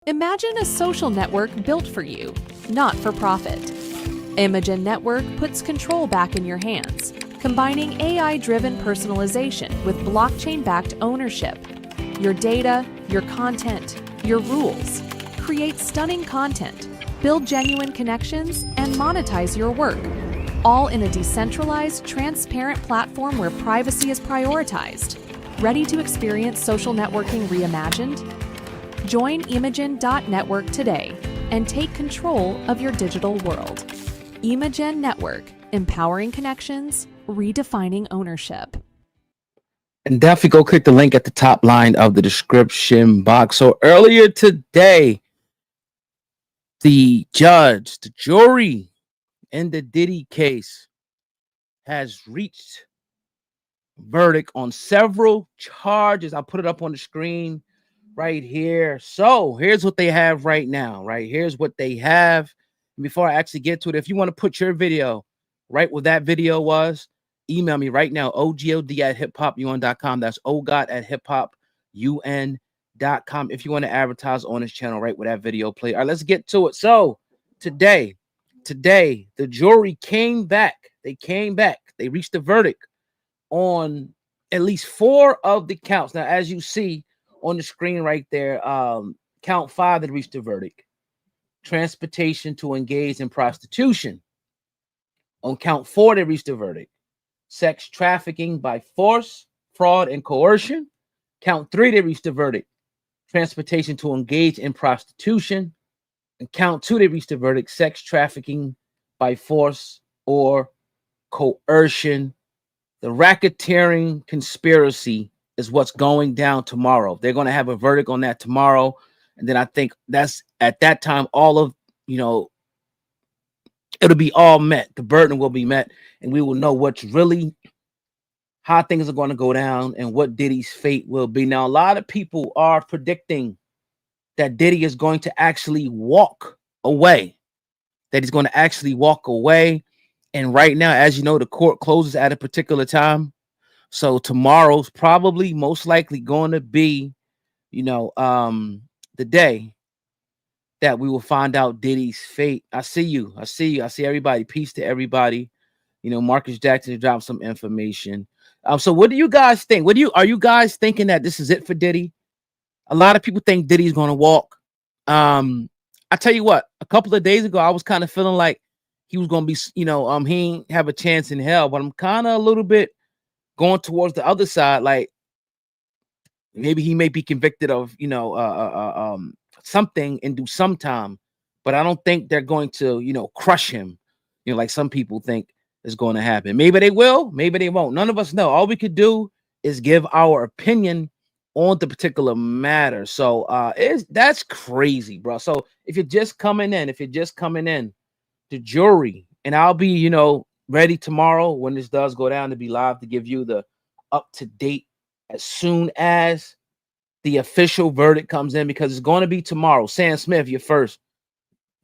Imagine a social network built for you, not for profit. Imogen Network puts control back in your hands, combining AI-driven personalization with blockchain-backed ownership. Your data, your content, your rules. Create stunning content, build genuine connections, and monetize your work, all in a decentralized, transparent platform where privacy is prioritized. Ready to experience social networking reimagined? Join Imogen.network today and take control of your digital world. Imogen Network, empowering connections, redefining ownership. And definitely go click the link at the top line of the description box. So earlier today, the judge, the jury in the Diddy case has reached verdict on several charges. I'll put it up on the screen right here. So here's what they have right now, right? Here's what they have. Before I actually get to it, if you want to put your video right where that video was, email me right now, ogld@hiphopun.com. That's ogod@hiphopun.com. If you want to advertise on this channel, right where that video play. All right, let's get to it. So today, the jury came back. They came back. They reached a verdict on at least 4 of the counts. Now, as you see on the screen right there, count 5 that reached the verdict. Transportation to engage in prostitution. On count 4, they reached a verdict. Sex trafficking by force, fraud, and coercion. Count 3, they reached a verdict. Transportation to engage in prostitution. And count 2, they reached a verdict. Sex trafficking by force or coercion. The racketeering conspiracy is what's going down tomorrow. They're going to have a verdict on that tomorrow. And then I think that's at that time, all of, it'll be all met. The burden will be met, and we will know what's really, how things are going to go down and what Diddy's fate will be. Now, a lot of people are predicting that Diddy is going to actually walk away, that he's going to actually walk away. And right now, as you know, the court closes at a particular time. So tomorrow's probably most likely going to be, the day that we will find out Diddy's fate. I see you. I see everybody. Peace to everybody. Marcus Jackson dropped some information. So what do you guys think? Are you guys thinking that this is it for Diddy? A lot of people think Diddy's going to walk. I tell you what, a couple of days ago, I was kind of feeling like he was going to be, he ain't have a chance in hell, but I'm kind of a little bit going towards the other side. Like maybe he may be convicted of, something and do some time, but I don't think they're going to, crush him, like some people think is going to happen. Maybe they will, maybe they won't. None of us know. All we could do is give our opinion on the particular matter. So that's crazy, bro. So if you're just coming in, the jury, and I'll be, ready tomorrow when this does go down to be live to give you the up to date as soon as the official verdict comes in, because it's going to be tomorrow. Sam Smith, you're first.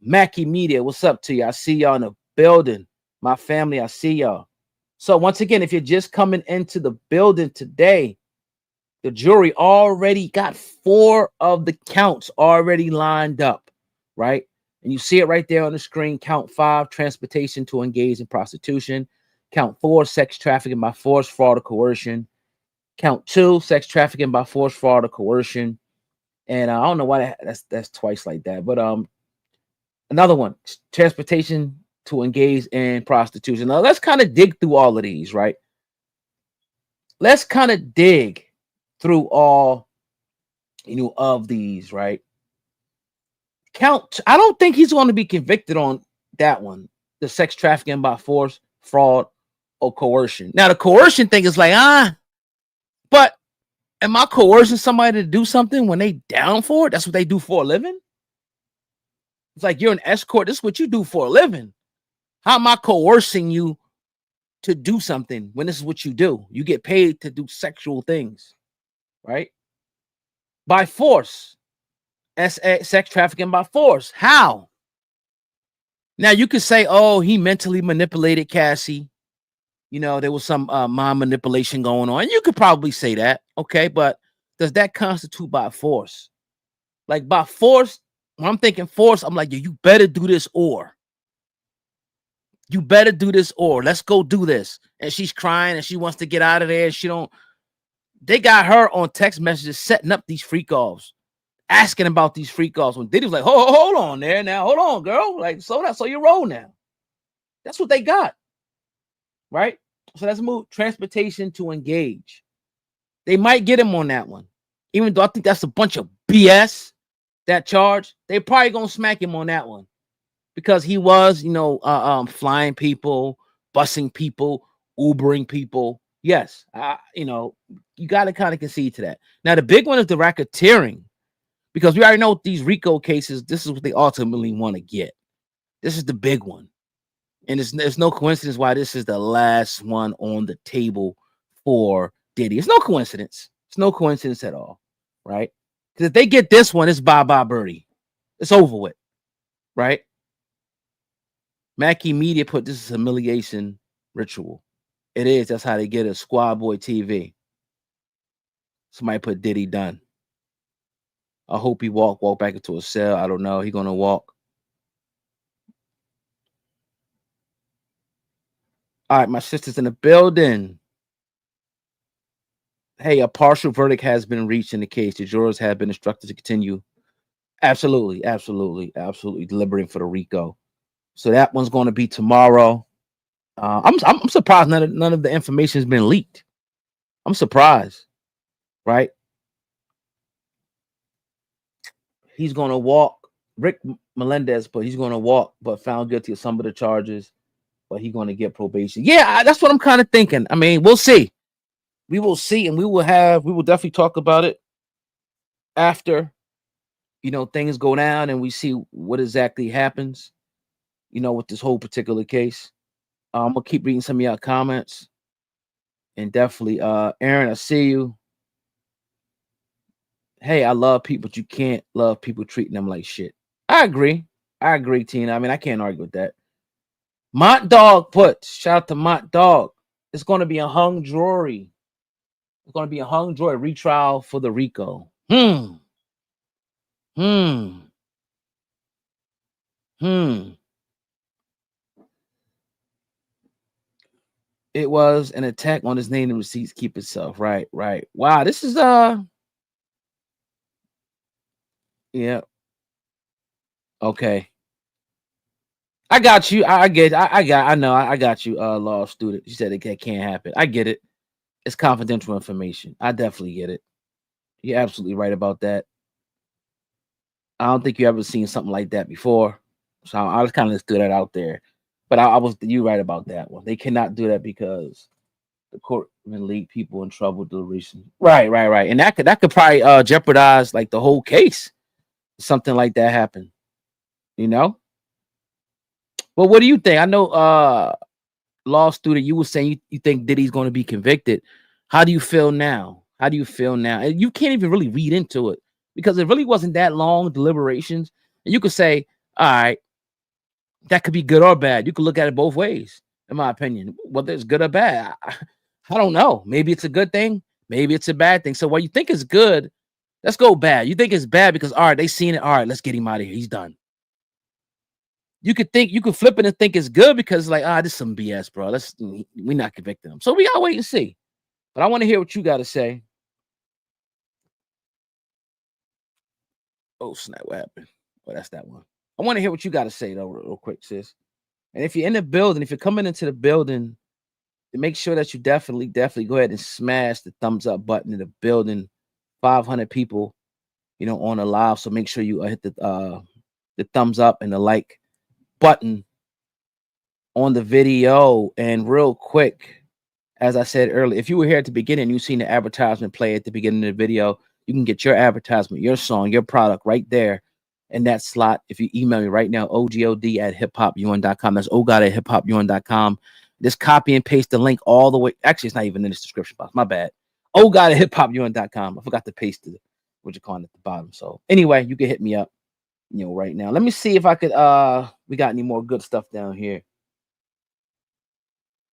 Mackie Media, what's up to you? I see y'all in the building. My family, I see y'all. So once again, if you're just coming into the building today, the jury already got 4 of the counts already lined up, right? And you see it right there on the screen. Count 5, transportation to engage in prostitution. Count 4, sex trafficking by force, fraud, or coercion. Count 2, sex trafficking by force, fraud, or coercion. And I don't know why that's twice like that. But another one, transportation to engage in prostitution. Now let's kind of dig through all of these, right? Let's kind of dig through all, of these, right? I don't think he's going to be convicted on that one, the sex trafficking by force, fraud, or coercion. Now the coercion thing is like, but am I coercing somebody to do something when they down for it? That's what they do for a living. It's like you're an escort. This is what you do for a living. How am I coercing you to do something when this is what you do? You get paid to do sexual things, right? By force. Sex trafficking by force. How? Now you could say, oh, he mentally manipulated Cassie. There was some mind manipulation going on. You could probably say that. Okay, but does that constitute by force? Like by force, when I'm thinking force, I'm like, yo, you better do this, or you better do this, or let's go do this. And she's crying and she wants to get out of there. And she don't. They got her on text messages setting up these freak offs, asking about these freak offs. When Diddy was like, hold on there now, hold on, girl, like slow down, so you roll now. That's what they got, right? So let's move transportation to engage. They might get him on that one, even though I think that's a bunch of BS. That charge, they probably gonna smack him on that one because he was, flying people, busing people, Ubering people. Yes, you got to kind of concede to that. Now, the big one is the racketeering, because we already know these RICO cases, this is what they ultimately want to get. This is the big one. And it's no coincidence why this is the last one on the table for Diddy. It's no coincidence. It's no coincidence at all, right? Because if they get this one, it's bye-bye birdie. It's over with, right? Mackie Media put this as a humiliation ritual. It is. That's how they get a Squad Boy TV. Somebody put Diddy done. I hope he walk back into a cell. I don't know. He gonna walk. All right, my sister's in the building. Hey, a partial verdict has been reached in the case. The jurors have been instructed to continue. Absolutely deliberating for the RICO. So that one's going to be tomorrow. I'm surprised none of the information has been leaked. I'm surprised, right? He's going to walk. Rick Melendez, but he's going to walk, but found guilty of some of the charges, but he's going to get probation. Yeah, that's what I'm kind of thinking. I mean, we'll see. We will see, and we will definitely talk about it after, things go down and we see what exactly happens, with this whole particular case. I'm going to keep reading some of y'all comments. And definitely, Aaron, I see you. Hey, I love people, but you can't love people treating them like shit. I agree, Tina. I mean, I can't argue with that. Mont Dog shout out to Mont Dog. It's going to be a hung jury. It's going to be a hung jury retrial for the RICO. It was an attack on his name and receipts keep itself. Right. Wow, this is yeah. Okay. I got you. I got you, law student. You said it can't happen. I get it. It's confidential information. I definitely get it. You're absolutely right about that. I don't think you ever seen something like that before. So I was kind of just threw that out there. But you right about that one. They cannot do that because the court can lead people in trouble deliberation. Right. And that could probably jeopardize like the whole case. Something like that happened. Well, what do you think? I know law student, you were saying you think Diddy's going to be convicted. How do you feel now? And you can't even really read into it because it really wasn't that long deliberations. And you could say, all right, that could be good or bad. You could look at it both ways, in my opinion. Whether it's good or bad, I don't know. Maybe it's a good thing. Maybe it's a bad thing. So what you think is good, let's go bad. You think it's bad because, all right, they seen it. All right, let's get him out of here. He's done. You could flip it and think it's good because like, this is some BS, bro. We're not convicting him. So we gotta wait and see. But I want to hear what you got to say. Oh, snap, what happened? Oh, that's that one. I want to hear what you got to say though, real quick, sis. And if you're in the building, if you're coming into the building, make sure that you definitely go ahead and smash the thumbs up button in the building. 500 people, on the live. So make sure you hit the thumbs up and the like button on the video. And real quick, as I said earlier, if you were here at the beginning, you've seen the advertisement play at the beginning of the video. You can get your advertisement, your song, your product right there in that slot. If you email me right now, ogod@hiphopun.com. That's ogod@hiphopun.com. Just copy and paste the link all the way. Actually, it's not even in this description box. My bad. ogod@hiphopun.com. I forgot to paste it. What you calling at the bottom. So anyway, you can hit me up, right now. Let me see if I could. We got any more good stuff down here.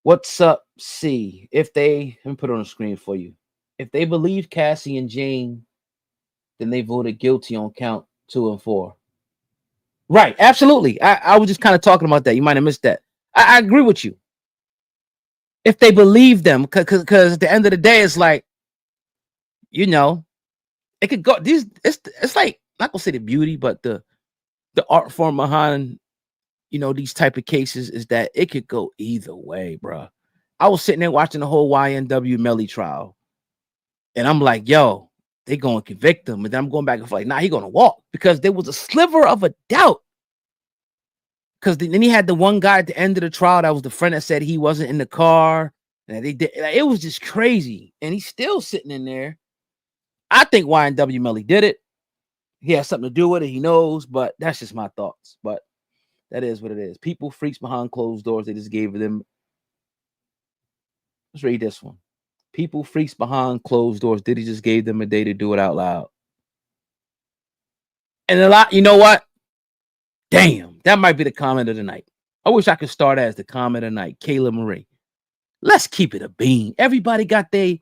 What's up, C? Let me put it on the screen for you. If they believe Cassie and Jane, then they voted guilty on count 2 and 4. Right. Absolutely. I was just kind of talking about that. You might have missed that. I agree with you. If they believe them, because at the end of the day, it's like, you know, it could go these it's like not gonna say the beauty, but the art form behind, these type of cases is that it could go either way, bro. I was sitting there watching the whole YNW Melly trial, and I'm like, yo, they gonna convict him. And then I'm going back and forth, like, nah, he gonna walk, because there was a sliver of a doubt. Because then he had the one guy at the end of the trial that was the friend that said he wasn't in the car, and they did. Like, it was just crazy, and he's still sitting in there. I think YNW Melly did it. He has something to do with it. He knows, but that's just my thoughts. But that is what it is. People, freaks behind closed doors. They just gave them. Let's read this one. People, freaks behind closed doors. Diddy just gave them a day to do it out loud. And a lot, you know what? Damn, that might be the comment of the night. I wish I could start as the comment of the night. Kayla Marie. Let's keep it a bean. Everybody got their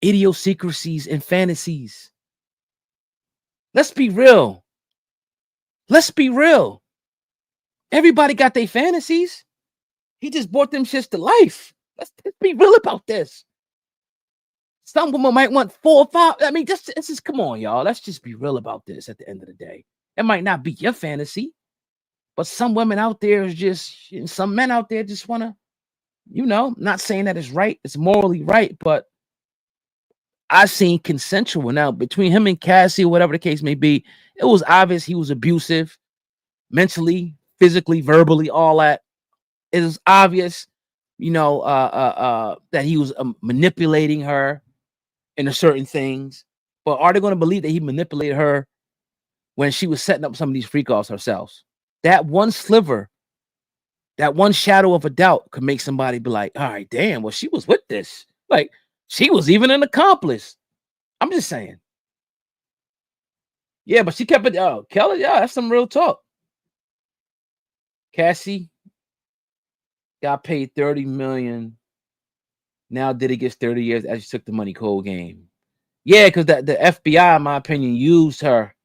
idiosyncrasies and fantasies. Let's be real. Let's be real. Everybody got their fantasies. He just brought them shits to life. Let's be real about this. Some women might want 4 or 5. I mean, this is come on, y'all. Let's just be real about this at the end of the day. It might not be your fantasy, but some women out there is just, and some men out there just want to, not saying that it's right, it's morally right, but I've seen consensual. Now, between him and Cassie, or whatever the case may be, it was obvious he was abusive, mentally, physically, verbally, all that. It was obvious, that he was manipulating her into certain things. But are they going to believe that he manipulated her when she was setting up some of these freak offs herself? That one sliver, that one shadow of a doubt could make somebody be like, all right, damn, well, she was with this. Like, she was even an accomplice. I'm just saying. Yeah, but she kept it. Oh, Kelly, yeah, that's some real talk. Cassie got paid $30 million. Now Diddy gets 30 years as she took the money cold game. Yeah, because the FBI, in my opinion, used her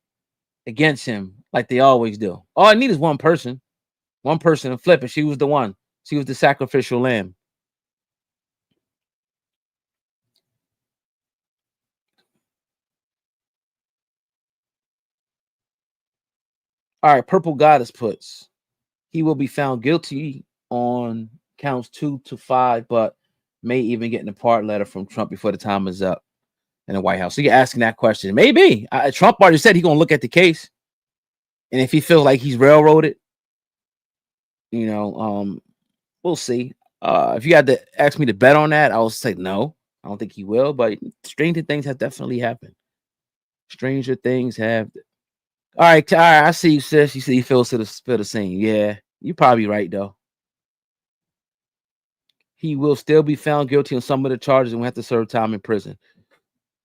against him like they always do. All I need is one person to flip, and she was the one. She was the sacrificial lamb. All right, Purple Goddess puts, he will be found guilty on counts 2 to 5, but may even get an apart letter from Trump before the time is up in the White House. So you're asking that question. Maybe. Trump already said he's going to look at the case. And if he feels like he's railroaded, we'll see. If you had to ask me to bet on that, I would say no. I don't think he will, but stranger things have definitely happened. Stranger things have. All right, I see you, sis. You see, you feel the same. Yeah, you're probably right, though. He will still be found guilty on some of the charges and will have to serve time in prison.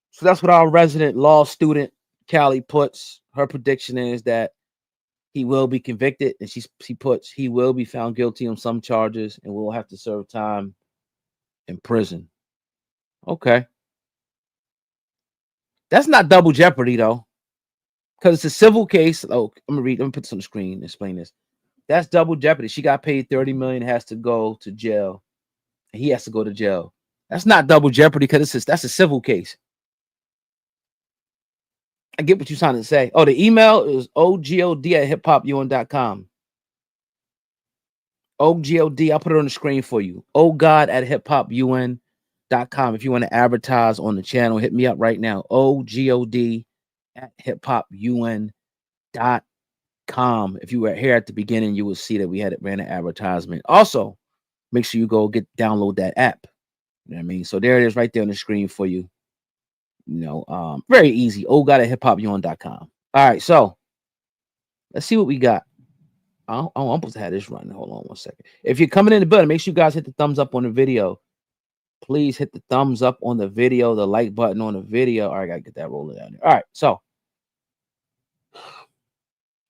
So that's what our resident law student, Callie, puts. Her prediction is that he will be convicted, and she puts he will be found guilty on some charges and will have to serve time in prison. Okay. That's not double jeopardy, though, because it's a civil case. Oh, let me put this on the screen and explain this. That's double jeopardy. She got paid $30 million, has to go to jail. And he has to go to jail. That's not double jeopardy because that's a civil case. I get what you're trying to say. Oh, the email is ogod@hiphopun.com. OGOD, I'll put it on the screen for you. ogod@hiphopun.com. If you want to advertise on the channel, hit me up right now. ogod@hiphopun.com. If you were here at the beginning, you will see that we ran an advertisement. Also, make sure you go download that app. You know what I mean? So there it is right there on the screen for you. Very easy. ogod@hiphopun.com. All right, so let's see what we got. I'm supposed to have this running. Hold on one second. If you're coming in the building, make sure you guys hit the thumbs up on the video. Please hit the thumbs up on the video, the like button on the video. All right, I gotta get that rolling down there. All right, so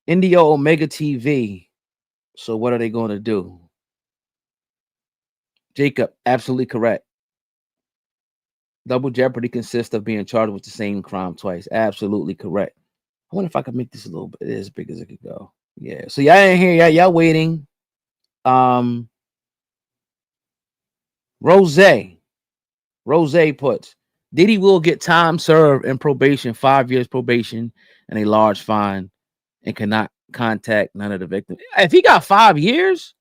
Indio Omega TV. So what are they going to do? Jacob, absolutely correct. Double jeopardy consists of being charged with the same crime twice. Absolutely correct. I wonder if I could make this a little bit as big as it could go. Yeah. So y'all ain't here. Y'all waiting. Rose puts Diddy will get time served and probation, 5 years probation, and a large fine, and cannot contact none of the victims. If he got 5 years,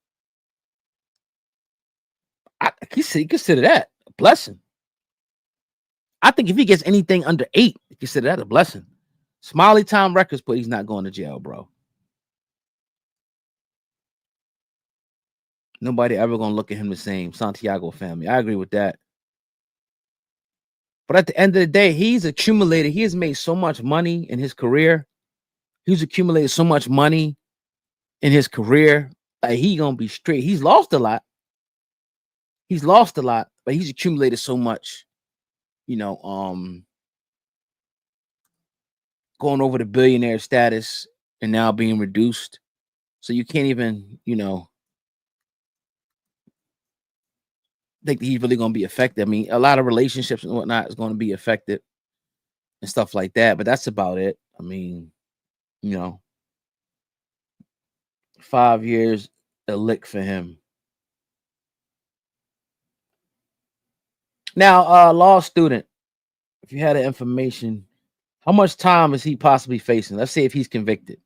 I consider that a blessing. I think if he gets anything under 8, consider that a blessing. Smiley Time Records put he's not going to jail, bro. Nobody ever gonna look at him the same. Santiago family. I agree with that. But at the end of the day, he's accumulated. He has made so much money in his career. He's accumulated so much money in his career. Like he gonna be straight. He's lost a lot. But he's accumulated so much. Going over the billionaire status and now being reduced. So you can't even, think that he's really going to be affected. I mean, a lot of relationships and whatnot is going to be affected and stuff like that, but that's about it. I mean, 5 years, a lick for him. Now, law student, if you had the information, how much time is he possibly facing? Let's say if he's convicted,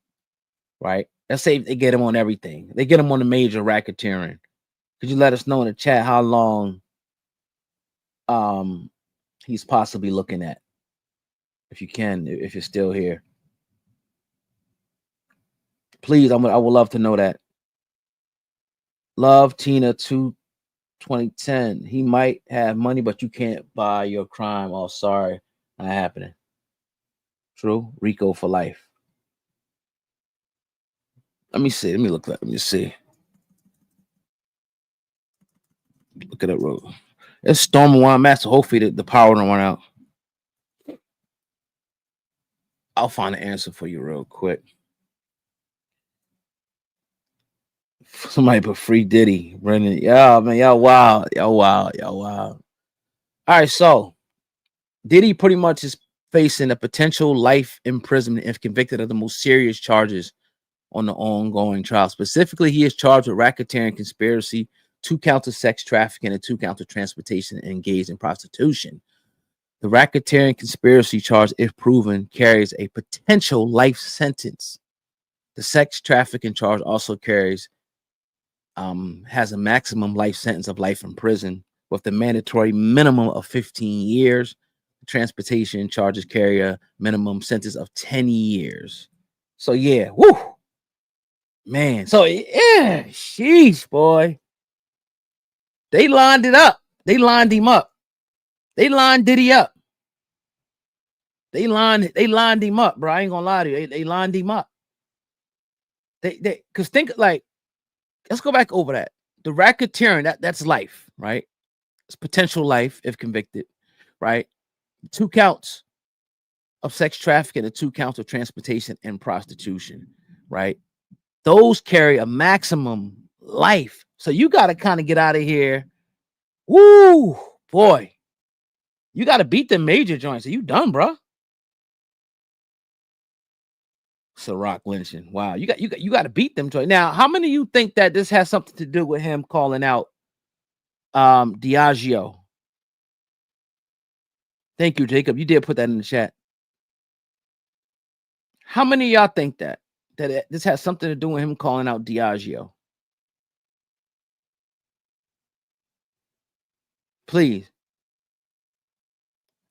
right? Let's say if they get him on everything. They get him on the major racketeering. Could you let us know in the chat how long he's possibly looking at? If you can, if you're still here. Please, I would love to know that. Love Tina 2010. He might have money, but you can't buy your crime. Oh, sorry, not happening. True. RICO for life. Let me see. Let me look that. Let me see. Look at that road. It's storming one master. Hopefully the power don't run out. I'll find an answer for you real quick. Somebody put free Diddy. Brendan. Yeah, man. Y'all wild. Y'all wild. All right, so Diddy pretty much is facing a potential life imprisonment if convicted of the most serious charges on the ongoing trial. Specifically, he is charged with racketeering, conspiracy, 2 counts of sex trafficking, and 2 counts of transportation and engaged in prostitution. The racketeering conspiracy charge, if proven, carries a potential life sentence. The sex trafficking charge also carries has a maximum life sentence of life in prison with the mandatory minimum of 15 years. The transportation charges carry a minimum sentence of 10 years. So yeah, whoo, man. So yeah, sheesh, boy. They lined it up. They lined him up. They lined Diddy up. They lined him up, bro. I ain't gonna lie to you. They lined him up. They because think like, let's go back over that. The racketeering, that's life, right? It's potential life if convicted, right? 2 counts of sex trafficking and 2 counts of transportation and prostitution, right? Those carry a maximum life. So you got to kind of get out of here. Woo, boy. You got to beat the major joints. Are you done, bro? Ciroc lynching. Wow, you got to beat them. Now, how many of you think that this has something to do with him calling out Diageo? Thank you, Jacob. You did put that in the chat. How many of y'all think that this has something to do with him calling out Diageo? Please.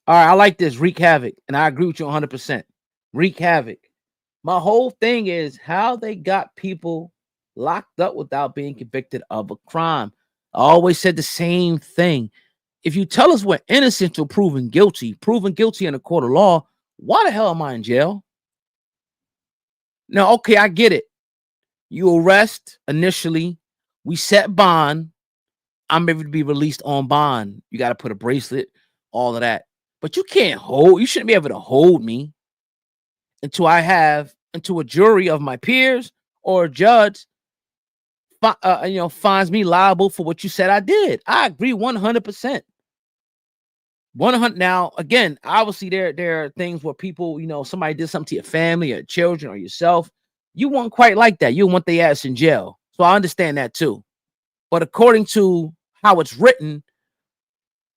All right, I like this. Wreak havoc. And I agree with you 100%. Wreak havoc. My whole thing is how they got people locked up without being convicted of a crime. I always said the same thing. If you tell us we're innocent till proven guilty in a court of law, why the hell am I in jail? Now, okay, I get it. You arrest initially. We set bond. I'm able to be released on bond. You got to put a bracelet, all of that. But you shouldn't be able to hold me until a jury of my peers or a judge finds me liable for what you said I did. I agree 100%. 100. Now, again, obviously there are things where people, somebody did something to your family or children or yourself. You weren't quite like that. You want their ass in jail. So I understand that too. But according to how it's written,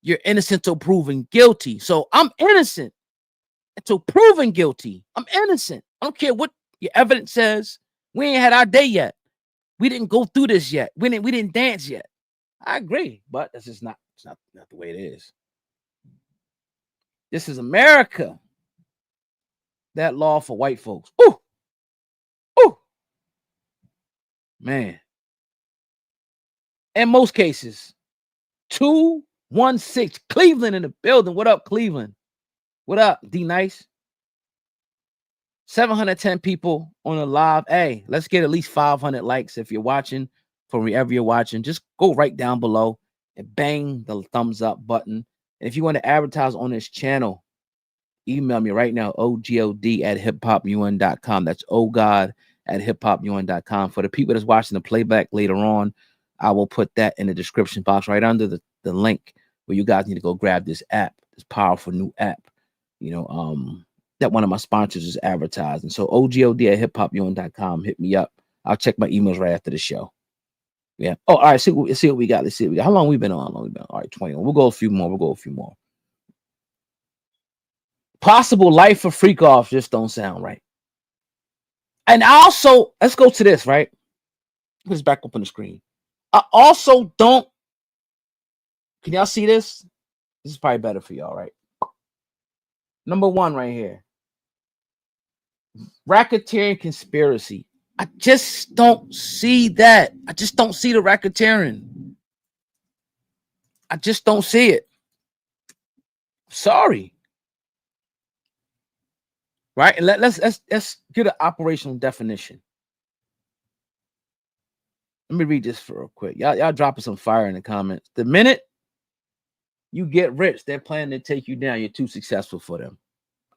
you're innocent till proven guilty. So I'm innocent until proven guilty. I'm innocent. I don't care what your evidence says. We ain't had our day yet. We didn't go through this yet. We didn't dance yet. I agree, but that's just not the way it is. This is America. That law for white folks. Ooh. Ooh. Man. In most cases, 216 Cleveland in the building. What up, Cleveland? What up, D Nice? 710 people on the live. Hey, let's get at least 500 likes if you're watching. From wherever you're watching, just go right down below and bang the thumbs up button. And if you want to advertise on this channel, email me right now, ogod@hiphopun.com. That's ogod@hiphopun.com. For the people that's watching the playback later on, I will put that in the description box right under the link where you guys need to go grab this app, this powerful new app. You know, that one of my sponsors is advertising. So ogod@hiphopun.com. Hit me up. I'll check my emails right after the show. Yeah. Oh, all right. See what we got. Let's see what we got. How long we been on? All right, 20. We'll go a few more. Possible life for freak off just don't sound right. And also, let's go to this, right? Put this back up on the screen. I also don't. Can y'all see this? This is probably better for y'all, right? Number one right here. Racketeering conspiracy. I just don't see that. I just don't see the racketeering. I just don't see it. Sorry. Right? And let's get an operational definition. Let me read this for real quick. Y'all dropping some fire in the comments. The minute you get rich, they're planning to take you down. You're too successful for them.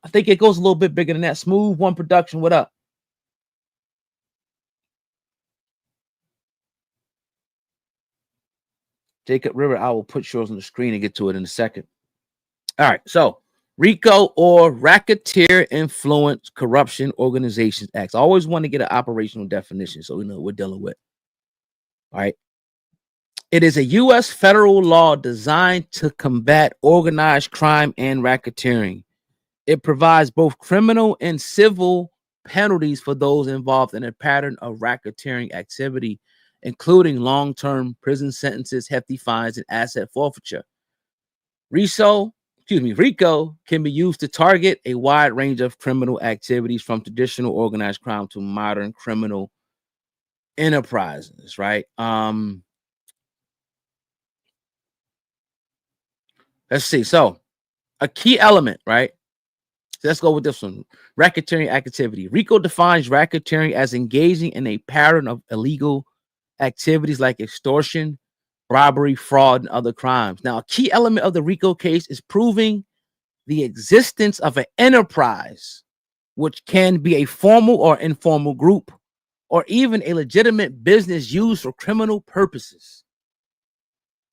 I think it goes a little bit bigger than that. Smooth One Production, what up? Jacob River, I will put yours on the screen and get to it in a second. All right, so RICO, or Racketeer Influence Corruption Organizations Act. I always want to get an operational definition so we know what we're dealing with. All right. It is a U.S. federal law designed to combat organized crime and racketeering. It provides both criminal and civil penalties for those involved in a pattern of racketeering activity, including long-term prison sentences, hefty fines, and asset forfeiture. RICO can be used to target a wide range of criminal activities, from traditional organized crime to modern criminal enterprises, right? Let's see. So a key element, right? Let's go with this one. Racketeering activity. RICO defines racketeering as engaging in a pattern of illegal activities like extortion, robbery, fraud, and other crimes. Now, a key element of the RICO case is proving the existence of an enterprise, which can be a formal or informal group, or even a legitimate business used for criminal purposes.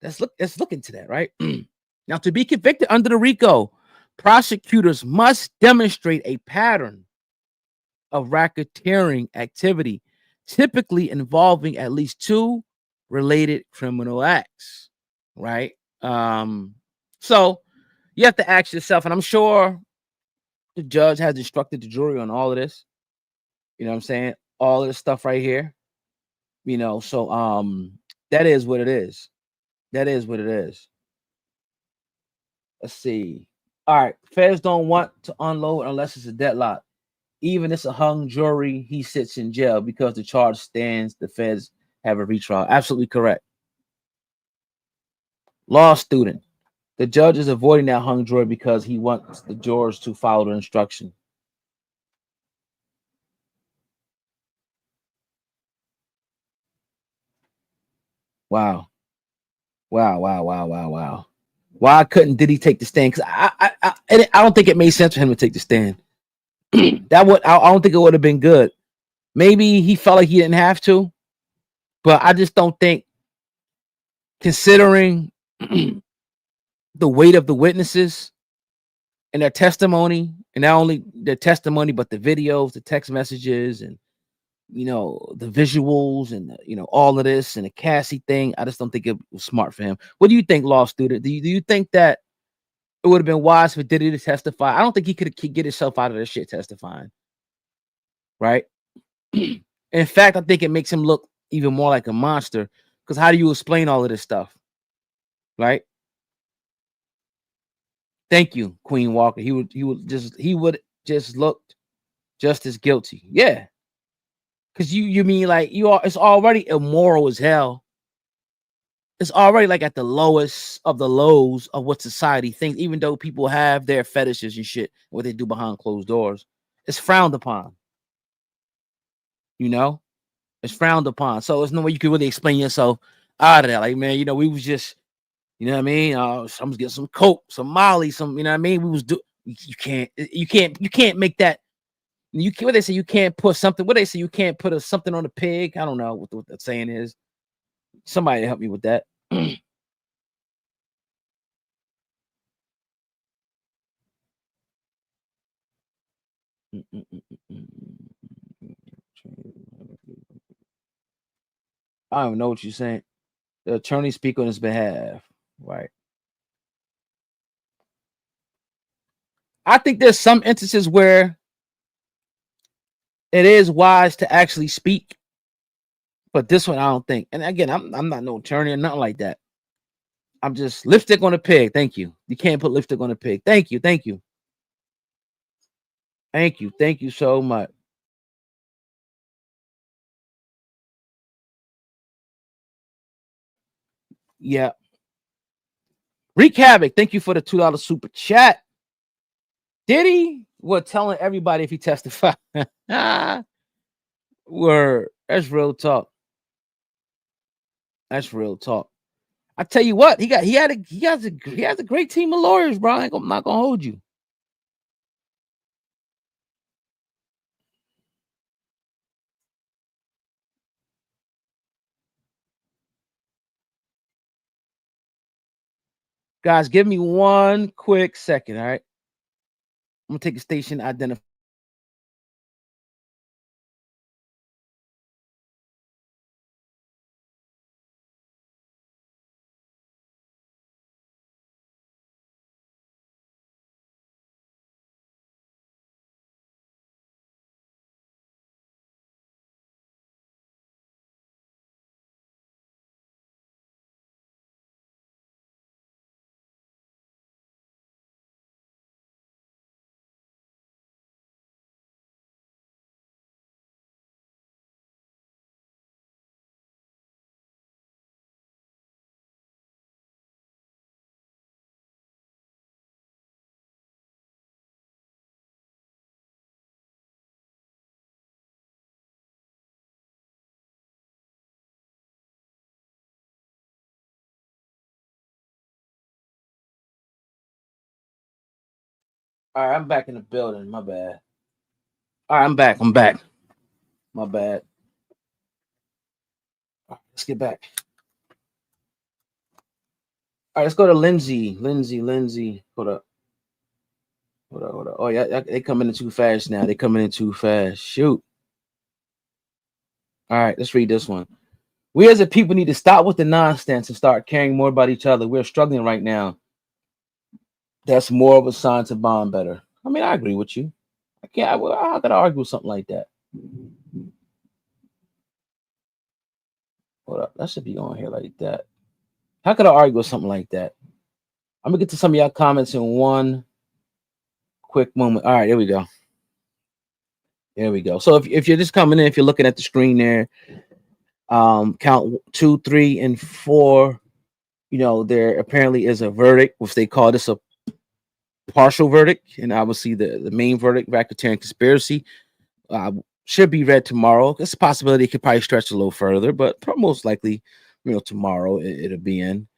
Let's look into that, right? Now, to be convicted under the RICO, prosecutors must demonstrate a pattern of racketeering activity, typically involving at least two related criminal acts, right? So you have to ask yourself, and I'm sure the judge has instructed the jury on all of this. You know what I'm saying? All of this stuff right here. You know, so that is what it is. That is what it is. Let's see. All right, feds don't want to unload unless it's a deadlock. Even if it's a hung jury, he sits in jail because the charge stands. The feds have a retrial. Absolutely correct. Law student. The judge is avoiding that hung jury because he wants the jurors to follow the instruction. Wow. Wow. Why couldn't Diddy take the stand? Because I don't think it made sense for him to take the stand. I don't think it would have been good. Maybe he felt like he didn't have to, but I just don't think, considering the weight of the witnesses and their testimony, and not only their testimony, but the videos, the text messages, and the visuals and all of this and the Cassie thing. I just don't think it was smart for him. What do you think, law student? Do you think that it would have been wise for Diddy to testify? I don't think he could get himself out of this shit testifying, right? In fact, I think it makes him look even more like a monster. Because how do you explain all of this stuff, right? Thank you, Queen Walker. He would just look just as guilty. Yeah. Because you mean like it's already immoral as hell. It's already like at the lowest of the lows of what society thinks, even though people have their fetishes and shit, what they do behind closed doors. It's frowned upon. It's frowned upon. So there's no way you can really explain yourself out of that. Like, man, we was just, what I mean? I was getting some coke, some Molly, some, what I mean? We was you can't make that. What they say, you can't put something. What they say, you can't put something on a pig. I don't know what that saying is. Somebody help me with that. I don't know what you're saying. The attorney speak on his behalf, right? I think there's some instances where it is wise to actually speak, but this one I don't think. And again, I'm not no attorney or nothing like that. I'm just lipstick on a pig. Thank you. You can't put lipstick on a pig. Thank you. Thank you. Thank you. Thank you so much. Yeah. Wreak Havoc, thank you for the $2 super chat. Diddy was telling everybody if he testified. Word. That's real talk. That's real talk. I tell you what, he has a great team of lawyers, bro. I'm not gonna hold you. Guys, give me one quick second, all right? I'm gonna take a station identifier. All right, I'm back in the building. My bad. All right, I'm back. My bad. All right, let's get back. All right, let's go to Lindsay. Lindsay. Hold up. Oh, yeah, they coming in too fast now. They coming in too fast. Shoot. All right, let's read this one. We as a people need to stop with the nonsense and start caring more about each other. We're struggling right now. That's more of a sign to bond better. I mean, I agree with you. I can't. How could I argue with something like that? Hold up. That should be on here like that. How could I argue with something like that? I'm gonna get to some of y'all comments in one quick moment. All right, there we go. There we go. So if you're just coming in, if you're looking at the screen there, count 2, 3, and 4. There apparently is a verdict, which they call this a partial verdict, and obviously the main verdict, racketeering conspiracy, should be read tomorrow. It's a possibility it could probably stretch a little further, but most likely, tomorrow it'll be in.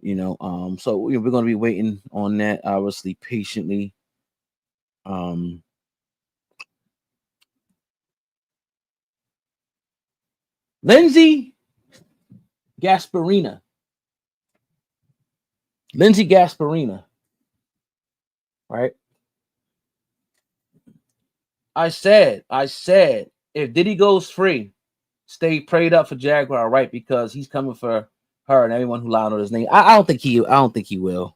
So we're going to be waiting on that, obviously, patiently. Lindsay Gasparina. Right? I said if Diddy goes free, stay prayed up for Jaguar, right? Because he's coming for her and everyone who lied on his name. I don't think he will,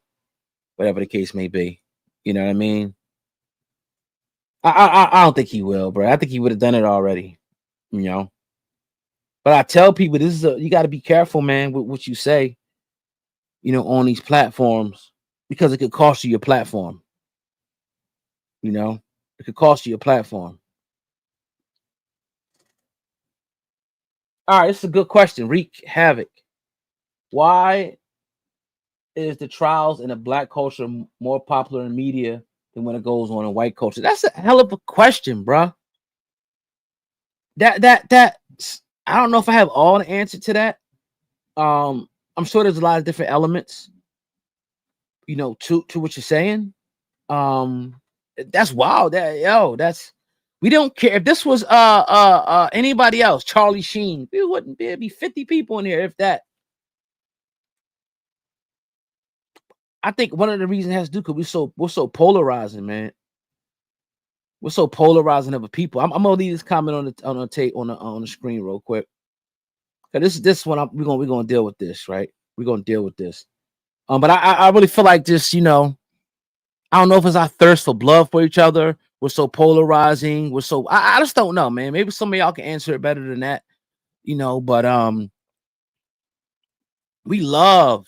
whatever the case may be. You know what I mean? I don't think he will, bro. I think he would have done it already. You know. But I tell people you got to be careful, man, with what you say. You know, on these platforms, because it could cost you your platform. You know, it could cost you your platform. All right, this is a good question. Wreak havoc. Why is the trials in a black culture more popular in media than when it goes on in white culture? That's a hell of a question, bro. That I don't know if I have all the answer to that. I'm sure there's a lot of different elements, you know, to what you're saying. That's wild. That's we don't care if this was anybody else, Charlie Sheen. There'd be 50 people in here if that. I think one of the reasons it has to do because we're so polarizing, man. We're so polarizing of a people. I'm gonna leave this comment on the screen real quick. This one we're gonna deal with this, right? We're gonna deal with this. But I really feel like just, you know, I don't know if it's our thirst for blood for each other. We're so polarizing. I just don't know, man. Maybe some of y'all can answer it better than that, you know. But we love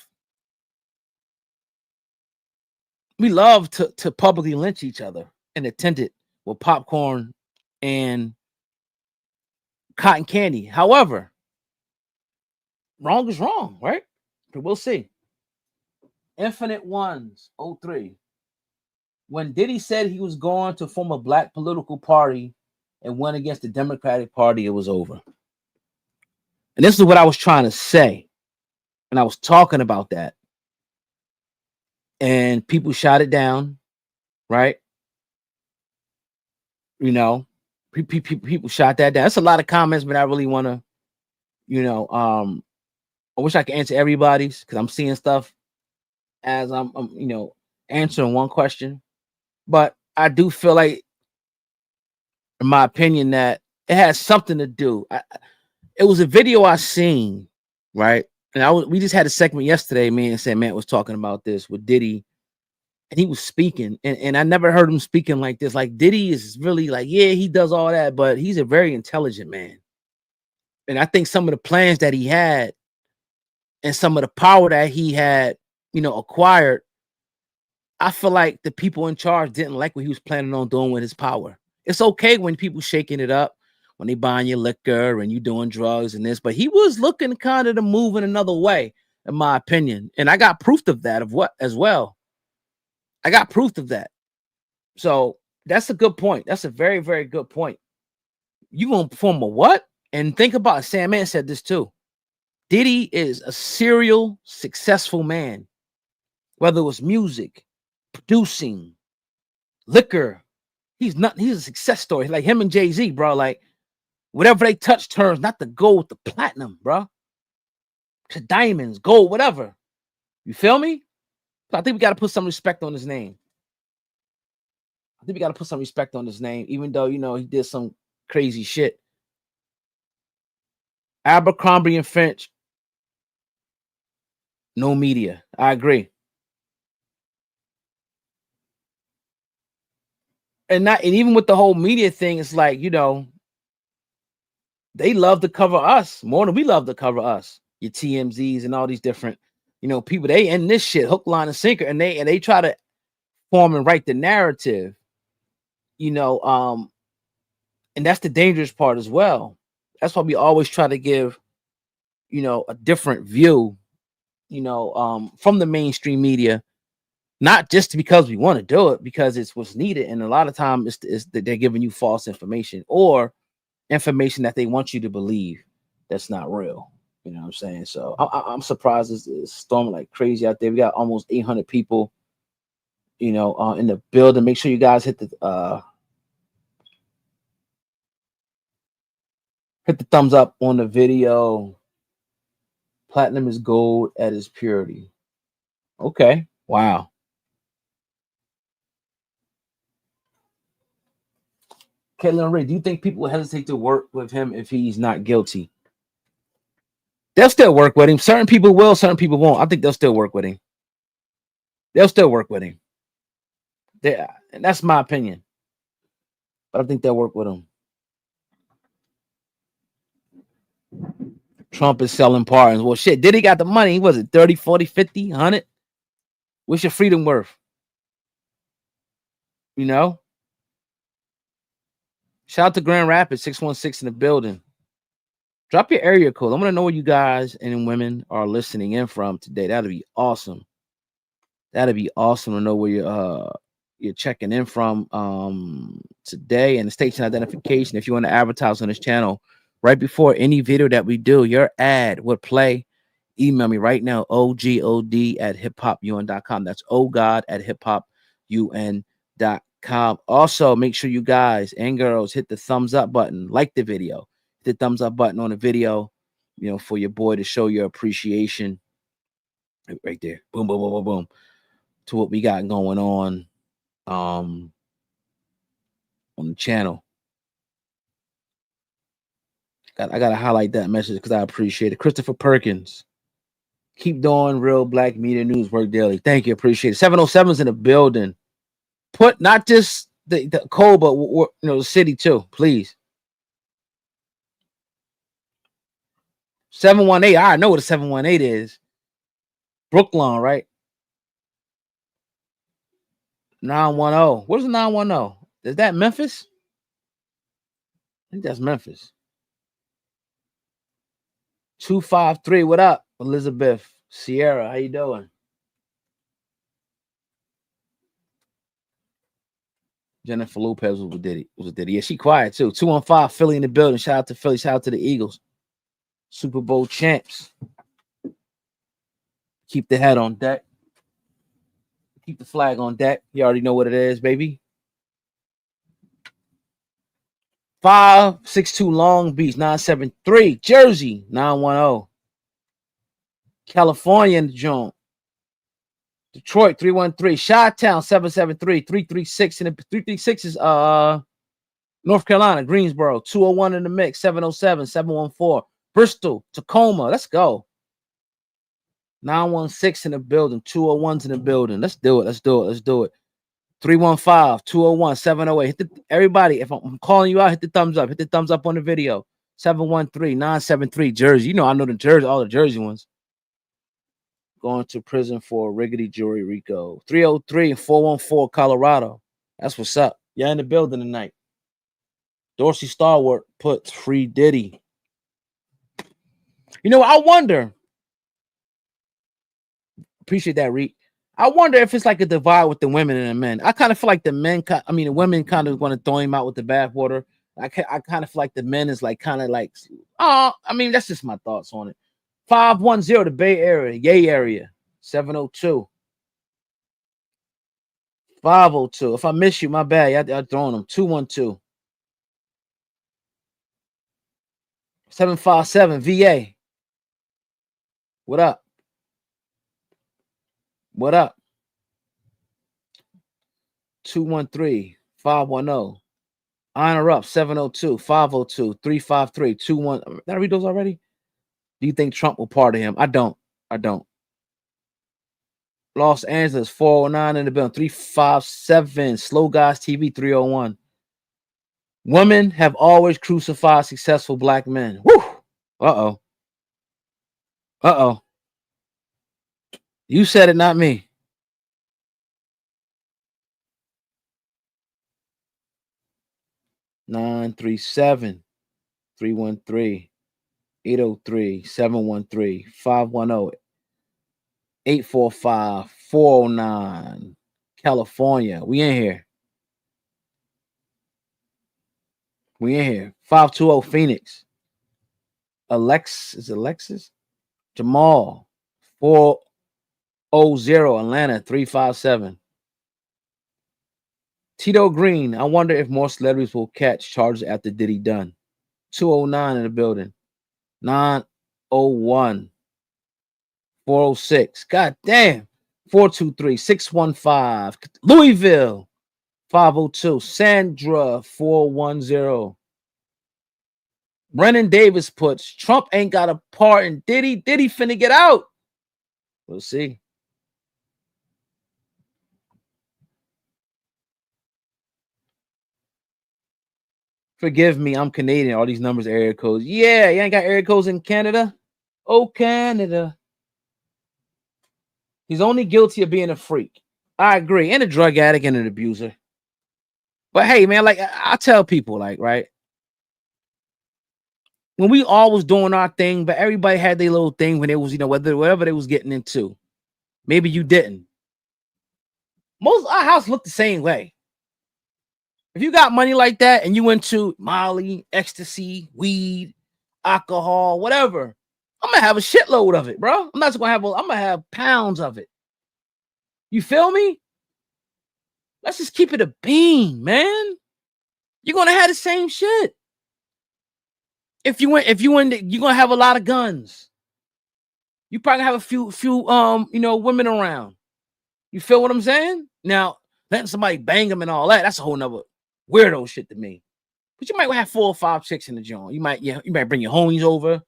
to publicly lynch each other and attend it with popcorn and cotton candy. However, wrong is wrong, right? But we'll see. Infinite Ones 03. When Diddy said he was going to form a black political party and went against the Democratic Party, it was over. And this is what I was trying to say. And I was talking about that. And people shot it down, right? You know, people shot that down. That's a lot of comments, but I really want to, you know, I wish I could answer everybody's because I'm seeing stuff as I'm, you know, answering one question. But I do feel like, in my opinion, that it has something to do. It was a video I seen, right? And we just had a segment yesterday. Me and Sam Matt was talking about this with Diddy, and he was speaking, and I never heard him speaking like this. Like Diddy is really like, yeah, he does all that, but he's a very intelligent man. And I think some of the plans that he had and some of the power that he had, you know, acquired, I feel like the people in charge didn't like what he was planning on doing with his power. It's okay when people shaking it up, when they buying your liquor and you doing drugs and this, but he was looking kind of to move in another way, in my opinion. And I got proof of that as well. I got proof of that. So that's a good point. That's a very, very good point. You gonna perform a what? And think about it. Sam Mann said this too. Diddy is a serial successful man, whether it was music, producing, liquor. He's a success story. Like him and Jay-Z, bro. Like whatever they touch turns, not the gold, the platinum, bro. To diamonds, gold, whatever. You feel me? So I think we got to put some respect on his name. Even though, you know, he did some crazy shit. Abercrombie and Finch, no media. I agree. And even with the whole media thing, it's like, you know, they love to cover us more than we love to cover us. Your TMZs and all these different, you know, people, they in this shit hook, line, and sinker, and they try to form and write the narrative, you know, and that's the dangerous part as well. That's why we always try to give, you know, a different view, you know, from the mainstream media, not just because we want to do it, because it's what's needed. And a lot of times it's that they're giving you false information or information that they want you to believe that's not real. You know what I'm saying? So I'm surprised it's storming like crazy out there. We got almost 800 people, you know, in the building. Make sure you guys hit the thumbs up on the video. Platinum is gold at its purity. Okay. Wow. Caitlin Ray, do you think people will hesitate to work with him if he's not guilty? They'll still work with him. Certain people will, certain people won't. I think they'll still work with him. They'll still work with him. And that's my opinion. But I think they'll work with him. Trump is selling pardons. Well, shit, Diddy got the money. Was it 30, 40, 50, 100? What's your freedom worth? You know? Shout out to Grand Rapids, 616 in the building. Drop your area code. I want to know where you guys and women are listening in from today. That'd be awesome. That'd be awesome to know where you're checking in from today, and the station identification. If you want to advertise on this channel, right before any video that we do, your ad would play. Email me right now, ogod@hiphopun.com. That's ogod@hiphopun.com. Also, make sure you guys and girls hit the thumbs up button, like the video, hit the thumbs up button on the video, for your boy to show your appreciation. Right there, boom, boom, boom, boom, boom, to what we got going on the channel. I gotta highlight that message because I appreciate it. Christopher Perkins, keep doing real black media news work daily. Thank you, appreciate it. 707's in the building. Put not just the code, but the city too, please. 718. I know what a 718 is. Brooklyn, right? 910. What is 910? Is that Memphis? I think that's Memphis. 253. What up, Elizabeth Sierra? How you doing? Jennifer Lopez was with Diddy. Yeah, she quiet too. 215. Philly in the building. Shout out to Philly. Shout out to the Eagles. Super Bowl champs. Keep the hat on deck. Keep the flag on deck. You already know what it is, baby. 562 Long Beach, 973. Jersey, 910. California in the joint. Detroit, 313. Chi-Town, 773. 336 in the 336 is North Carolina, Greensboro, 201 in the mix, 707, 714. Bristol, Tacoma. Let's go. 916 in the building, 201's in the building. Let's do it. 315, 201, 708. Everybody, if I'm calling you out, hit the thumbs up. Hit the thumbs up on the video. 713, 973, Jersey. I know the Jersey, all the Jersey ones. Going to prison for riggedy jury RICO. 303 and 414, Colorado. That's what's up. You're in the building tonight. Dorsey Starward puts free Diddy. I wonder. Appreciate that, Reek. I wonder if it's like a divide with the women and the men. I kind of feel like the women kind of want to throw him out with the bathwater. I kind of feel like the men is like that's just my thoughts on it. 510, the Bay Area, Yay area, 702. 502. If I miss you, my bad. Y'all throwing them. 212. 757, VA. What up? What up? 213 510. Honor up 702 502 353 21. Did I read those already? Do you think Trump will pardon him? I don't. Los Angeles 409 in the building. 357. Slow Guys TV 301. Women have always crucified successful black men. Woo! Uh-oh. You said it, not me. Nine 37 313 803 713 510 845 409. California. We in here. 520 Phoenix. Alexis? Jamal. 400 Atlanta 357. Tito Green. I wonder if more celebrities will catch charges after Diddy done. 209 in the building. 901. 406. God damn. 423 615. Louisville. 502. Sandra 410. Brennan Davis puts Trump ain't got a part in Diddy. Diddy finna get out. We'll see. Forgive me, I'm Canadian. All these numbers are area codes. Yeah, you ain't got area codes in Canada. Oh, Canada. He's only guilty of being a freak. I agree. And a drug addict and an abuser. But hey, man, like I tell people, like, right, when we all was doing our thing, but everybody had their little thing when it was, whatever they was getting into. Maybe you didn't. Most of our house looked the same way. If you got money like that and you into Molly, ecstasy, weed, alcohol, whatever, I'm gonna have a shitload of it, bro. I'm not just gonna have I'm gonna have pounds of it. You feel me? Let's just keep it a bean, man. You're gonna have the same shit. If you win, you're gonna have a lot of guns. You probably have a few women around. You feel what I'm saying? Now, letting somebody bang them and all that's a whole nother weirdo shit to me. But you might have 4 or 5 chicks in the joint. You might bring your homies over.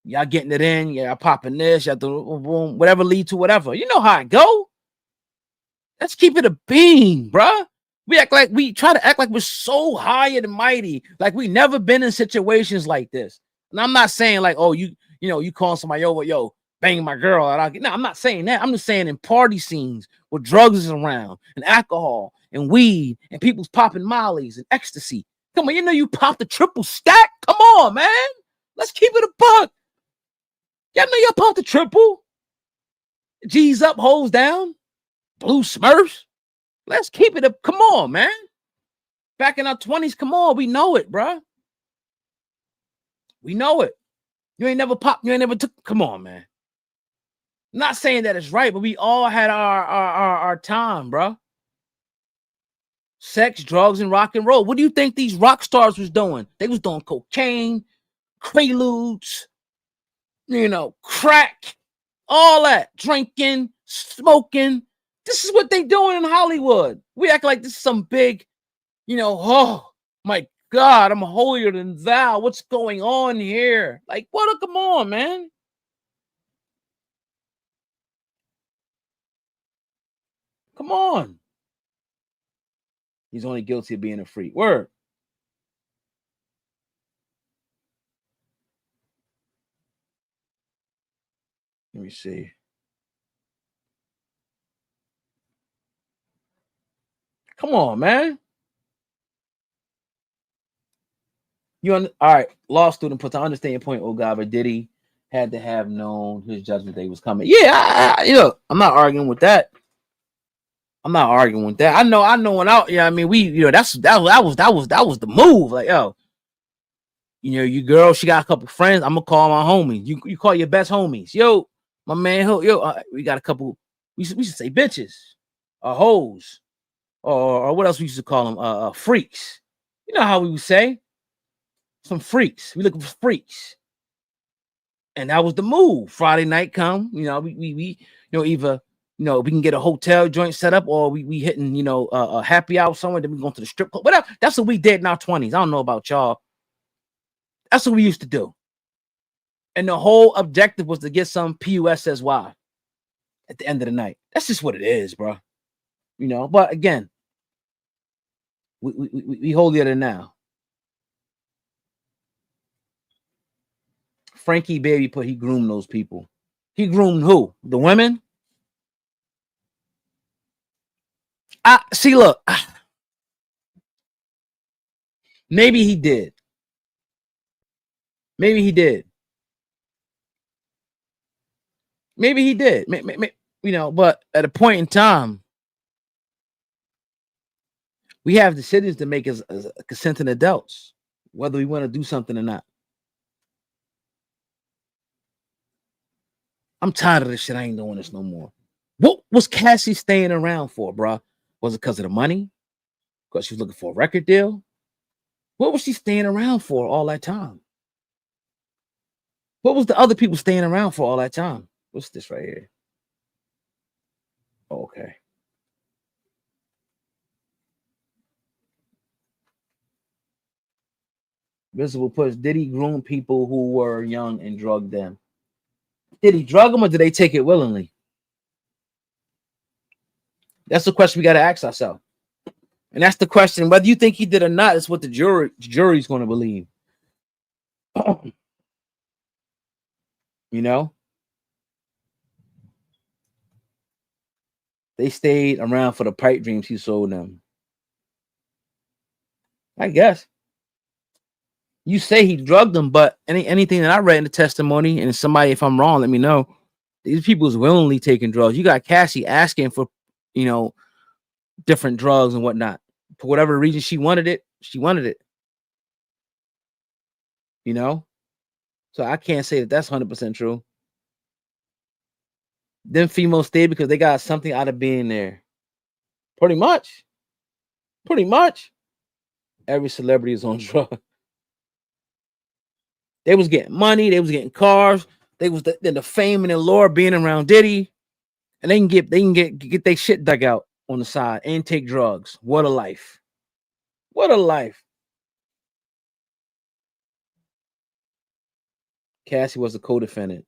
Y'all getting it in. Y'all popping this. Y'all do boom, whatever lead to whatever. You know how it go. Let's keep it a bean, bruh. We try to act like we're so high and mighty, like we never been in situations like this. And I'm not saying like, oh, you calling somebody over, yo, banging my girl. No, I'm not saying that. I'm just saying in party scenes where drugs is around and alcohol and weed and people's popping mollies and ecstasy. Come on, you popped the triple stack. Come on, man. Let's keep it a buck. Y'all know y'all popped the triple. G's up, holes down. Blue Smurfs. Let's keep it up. Come on, man. Back in our 20s, come on. We know it, bro. We know it. You ain't never popped. You ain't never took. Come on, man. I'm not saying that it's right, but we all had our time, bro. Sex, drugs, and rock and roll. What do you think these rock stars was doing? They was doing cocaine, quaaludes, crack, all that. Drinking, smoking. This is what they doing in Hollywood. We act like this is some big, oh my God, I'm holier than thou. What's going on here? Like, what? Come on, man. Come on. He's only guilty of being a freak. Word. Let me see. Come on, man. All right, law student puts, I understand your point, oh God, but Diddy had to have known his judgment day was coming. Yeah, I'm not arguing with that. I know when out, I mean, that was the move. Like, yo, your girl, she got a couple friends. I'm gonna call my homies. You call your best homies. Yo, my man, we got a couple, we should say bitches or hoes or what else we used to call them, freaks. You know how we would say some freaks. We looking for freaks. And that was the move. Friday night come, we either we can get a hotel joint set up, or we hitting a happy hour somewhere. Then we going to the strip club. Whatever. That's what we did in our 20s. I don't know about y'all. That's what we used to do. And the whole objective was to get some PUSSY at the end of the night. That's just what it is, bro. But again, we holier than now. Frankie Baby put, he groomed those people. He groomed who? The women? See, look. Maybe he did. Maybe he did. But at a point in time, we have decisions to make as consenting adults, whether we want to do something or not. I'm tired of this shit. I ain't doing this no more. What was Cassie staying around for, bro? Was it because of the money? Because she was looking for a record deal? What was she staying around for all that time? What was the other people staying around for all that time? What's this right here? Oh, okay. Visible push. Did he groom people who were young and drug them? Did he drug them or did they take it willingly? That's the question we got to ask ourselves. And that's the question. Whether you think he did or not, it's what the jury's going to believe. You know? They stayed around for the pipe dreams he sold them. I guess. You say he drugged them, but anything that I read in the testimony, and somebody, if I'm wrong, let me know. These people is willingly taking drugs. You got Cassie asking for, different drugs and whatnot. For whatever reason she wanted it, she wanted it. So I can't say that that's 100% true. Them females stayed because they got something out of being there. Pretty much. Every celebrity is on drugs. They was getting money. They was getting cars. They was the fame and the lore being around Diddy, and they can get their shit dug out on the side and take drugs. What a life! What a life! Cassie was a co-defendant.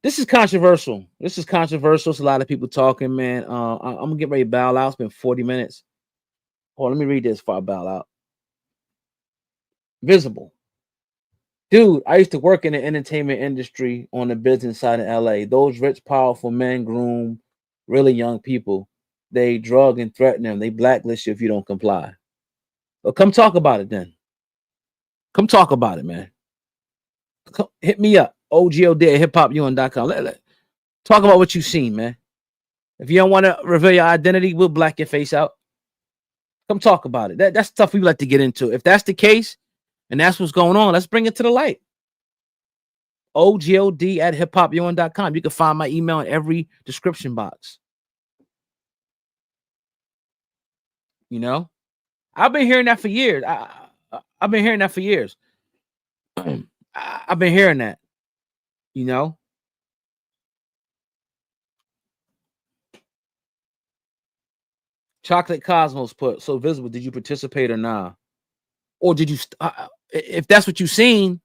This is controversial. It's a lot of people talking, man. I'm gonna get ready to bow out. It's been 40 minutes. Hold on, let me read this before I bow out. Visible. Dude, I used to work in the entertainment industry on the business side in LA. Those rich, powerful men groom really young people. They drug and threaten them. They blacklist you if you don't comply. Well, come talk about it then. Come talk about it, man. Hit me up. OGOD at hiphopun.com. Talk about what you've seen, man. If you don't want to reveal your identity, we'll black your face out. Come talk about it. That's stuff we like to get into. If that's the case, and that's what's going on, let's bring it to the light. OGOD at hiphopun.com. You can find my email in every description box. I've been hearing that for years. I've been hearing that for years. I've been hearing that. Chocolate Cosmos put, so visible, did you participate or not? Or did you, if that's what you seen,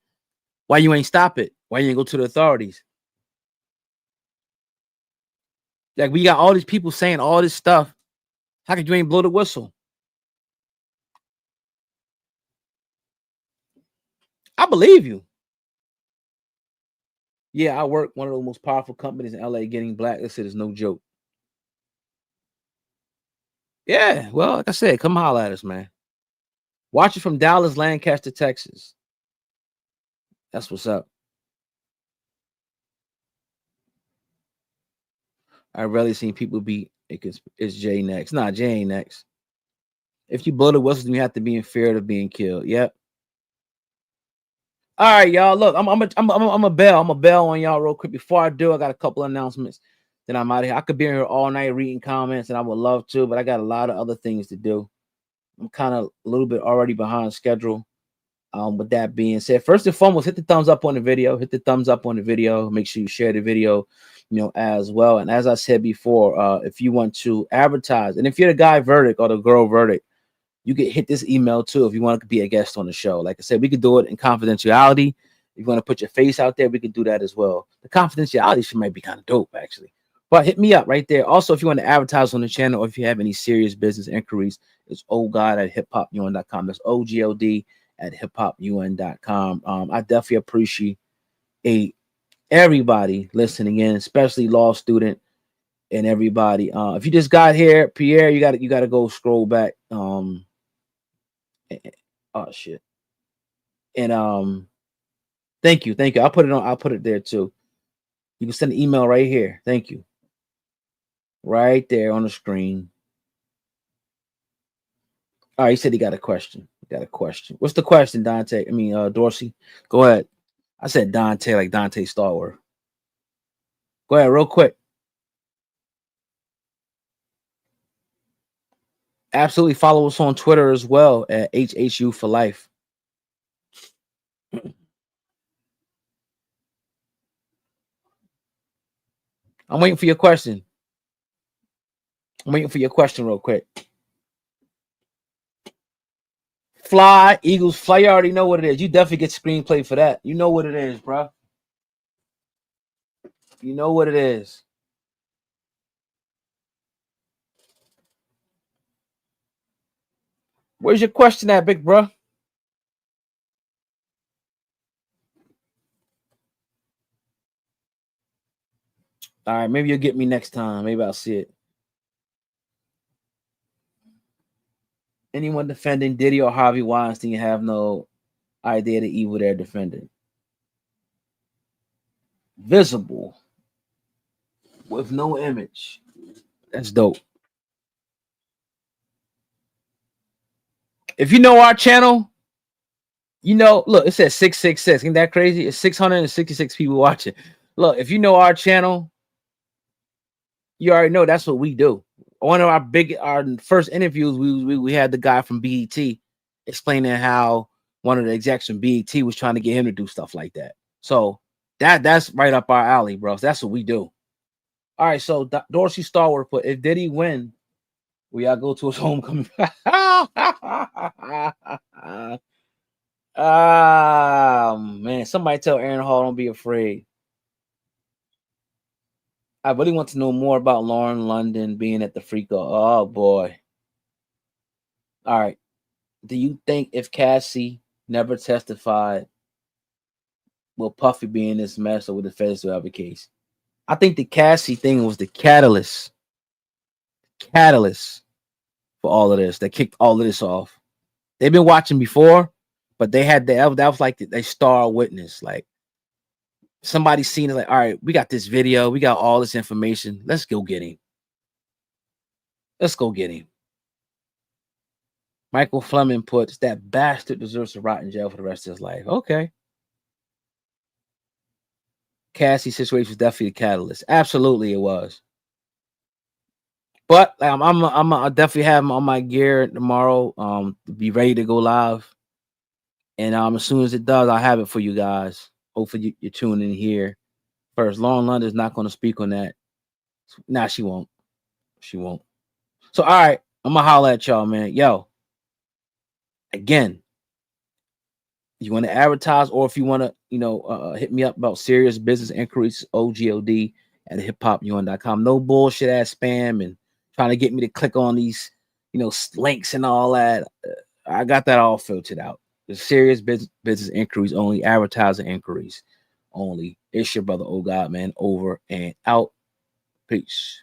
why you ain't stop it? Why you ain't go to the authorities? Like, we got all these people saying all this stuff. How could you ain't blow the whistle? I believe you. Yeah, I work one of the most powerful companies in LA. Getting blacklisted is no joke. Yeah, well, like I said, come holler at us, man. Watch it from Dallas, Lancaster, Texas. That's what's up. I rarely seen people be, it's Jay next. Nah, Jay ain't next. If you blow the whistle, then you have to be in fear of being killed. Yep. All right, y'all. Look, I'm a bell on y'all real quick. Before I do, I got a couple of announcements. Then I'm out of here. I could be in here all night reading comments, and I would love to, but I got a lot of other things to do. I'm kind of a little bit already behind schedule. With that being said, first and foremost, hit the thumbs up on the video. Make sure you share the video, as well. And as I said before, if you want to advertise, and if you're the guy Verdict or the girl Verdict, you can hit this email too if you want to be a guest on the show. Like I said, we could do it in confidentiality. If you want to put your face out there, we can do that as well. The confidentiality might be kind of dope, actually. But hit me up right there. Also, if you want to advertise on the channel or if you have any serious business inquiries, it's ogod at hiphopun.com. That's OGOD at hiphopun.com. I definitely appreciate everybody listening in, especially law student and everybody. If you just got here, Pierre, you got to go scroll back. Oh shit. And thank you. I'll put it there too. You can send an email right here. Thank you. Right there on the screen. All right, he said he got a question. What's the question, Dante? I mean, Dorsey. Go ahead. I said Dante like Dante Starward. Go ahead, real quick. Absolutely follow us on Twitter as well at HHU for life. I'm waiting for your question. Real quick. fly, Eagles fly. You already know what it is. You definitely get screenplay for that. You know what it is, bro. You know what it is. Where's your question at, big bro? All right, maybe you'll get me next time. Maybe I'll see it. Anyone defending Diddy or Harvey Weinstein have no idea the evil they're defending. Visible with no image. That's dope. If you know our channel, you know, look, it says 666. Ain't that crazy? It's 666 people watching. Look, if you know our channel, you already know that's what we do. One of our first interviews, we had the guy from BET explaining how one of the execs from BET was trying to get him to do stuff like that. So that's right up our alley, bro. That's what we do. All right, so Dorsey Starward put, if Diddy win, will y'all go to his homecoming? Man, somebody tell Aaron Hall don't be afraid. I really want to know more about Lauren London being at the RICO. Oh boy. All right. Do you think if Cassie never testified, will Puffy be in this mess, or would the feds have a case? I think the Cassie thing was the catalyst for all of this. That kicked all of this off. They've been watching before, but they had that was like they star witness. Like somebody seen it, like, all right, we got this video, we got all this information. Let's go get him. Let's go get him. Michael Fleming puts, that bastard deserves to rot in jail for the rest of his life. Okay. Cassie's situation was definitely a catalyst. Absolutely, it was. But I'll definitely have him on my gear tomorrow. Be ready to go live. And as soon as it does, I'll have it for you guys. Hopefully you're tuning in here first. Lauren London is not going to speak on that. Nah, she won't. She won't. So, all right, I'm gonna holler at y'all, man. Yo, again, you want to advertise, or if you want to, hit me up about serious business inquiries, OGOD at hiphopun.com. No bullshit ass spam and trying to get me to click on these, links and all that. I got that all filtered out. The serious business inquiries only, advertising inquiries only. It's your brother, Oh God, man, over and out. Peace.